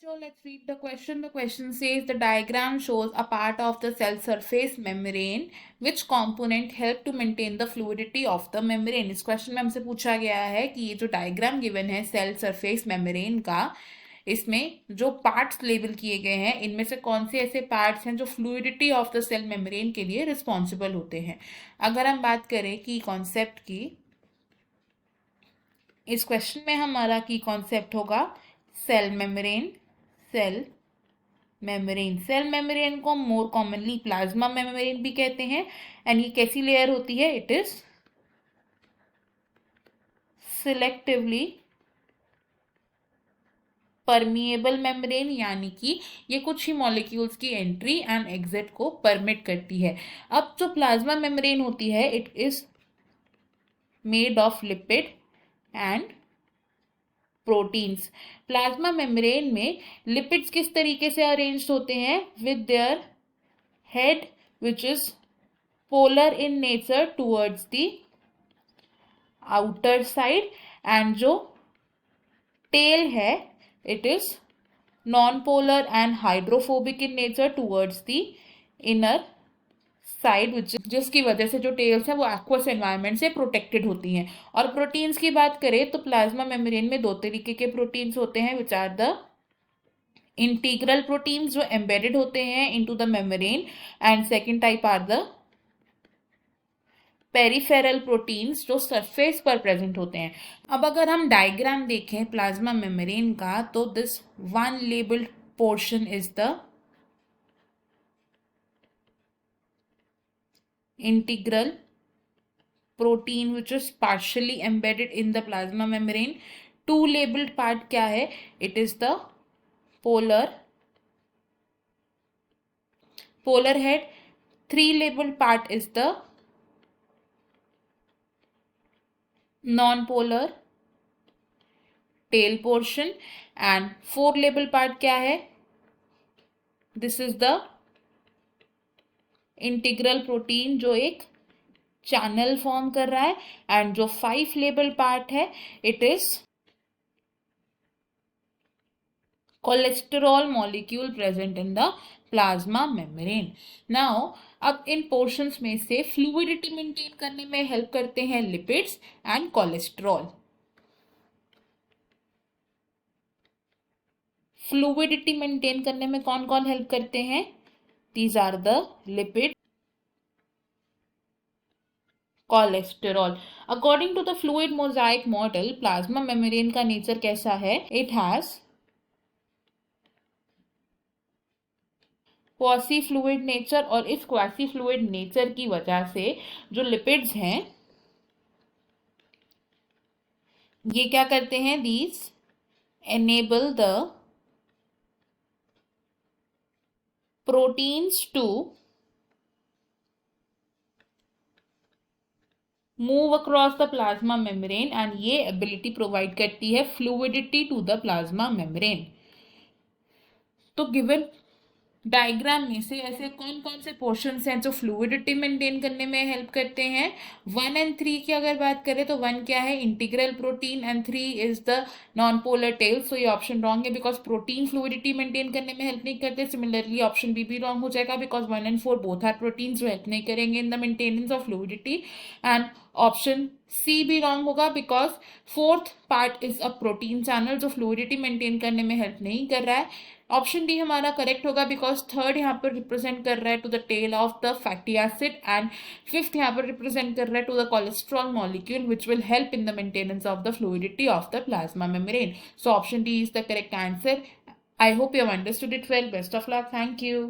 So let's read the question. The question says the diagram shows a part of the cell surface membrane. Which component help to maintain the fluidity of the membrane? इस question में हमसे पूछा गया है कि ये जो diagram given है सेल सरफेस मेम्ब्रेन का, इसमें जो पार्ट्स लेबल किए गए हैं इनमें से कौन से ऐसे पार्ट्स हैं जो fluidity of the cell membrane के लिए रिस्पॉन्सिबल होते हैं। अगर हम बात करें की कॉन्सेप्ट की, इस क्वेश्चन में हमारा की कॉन्सेप्ट होगा सेल मेम्ब्रेन। सेल मेम्ब्रेन को मोर कॉमनली प्लाज्मा मेम्ब्रेन भी कहते हैं। एंड ये कैसी लेयर होती है? It is selectively permeable membrane, यानी कि ये कुछ ही मॉलिक्यूल्स की एंट्री एंड एग्जिट को परमिट करती है। अब जो प्लाज्मा मेम्ब्रेन होती है it is made of lipid and proteins. Plasma membrane में लिपिड्स किस तरीके से अरेंज्ड होते हैं? With their head which is polar in nature towards the outer side, and जो टेल है it is non polar and hydrophobic in nature towards the inner side, जिसकी वजह से जो टेल्स हैं वो एक्वस एनवायरनमेंट से प्रोटेक्टेड होती हैं। और प्रोटीन्स की बात करें तो प्लाज्मा मेम्ब्रेन में दो तरीके के प्रोटीन्स होते हैं which are the integral proteins जो एम्बेडेड होते हैं into the membrane, and second type are the peripheral proteins जो सरफेस पर प्रेजेंट होते हैं। अब अगर हम डायग्राम देखें प्लाज्मा मेम्ब्रेन का तो this one labelled portion is the integral protein which is partially embedded in the plasma membrane. Two labeled part क्या है? It is the polar head. Three labeled part is the non-polar tail portion, and four labeled part क्या है? This is the integral protein जो एक channel form कर रहा है, and जो 5 लेबल पार्ट है it is cholesterol molecule present in the plasma membrane. Now अब इन पोर्शंस में से फ्लूइडिटी मेंटेन करने में हेल्प करते हैं lipids and cholesterol. Fluidity maintain करने में कौन कौन हेल्प करते हैं? These are the lipid, cholesterol. According to the fluid mosaic model, plasma membrane का नेचर कैसा है? It has quasi fluid nature, और इस क्वासी फ्लूइड नेचर की वजह से जो लिपिड्स हैं ये क्या करते हैं? These enable the proteins to move across the plasma membrane, and ये ability provide करती है fluidity to the plasma membrane. तो given डायग्राम में से ऐसे कौन कौन से पोर्शंस हैं जो फ्लूइडिटी मेंटेन करने में हेल्प करते हैं? 1 एंड 3 की अगर बात करें तो 1 क्या है? Integral protein, and 3 is the non polar tail. So ये ऑप्शन रॉन्ग है बिकॉज प्रोटीन फ्लूइडिटी मेंटेन करने में हेल्प नहीं करते। सिमिलरली ऑप्शन बी भी रॉन्ग हो जाएगा because 1 and 4 both are proteins जो हेल्प नहीं करेंगे in the maintenance of fluidity, and option C भी रॉन्ग होगा because fourth part is a protein channel जो फ्लूइडिटी मेंटेन करने में हेल्प नहीं कर रहा है। ऑप्शन डी हमारा करेक्ट होगा बिकॉज थर्ड यहाँ पर रिप्रेजेंट कर रहा है to the tail of the fatty acid, and fifth यहाँ पर रिप्रेजेंट कर रहा है to the cholesterol molecule which will help in the maintenance of the fluidity of the plasma membrane. So option D is the correct answer. I hope you have understood it well. Best of luck. Thank you.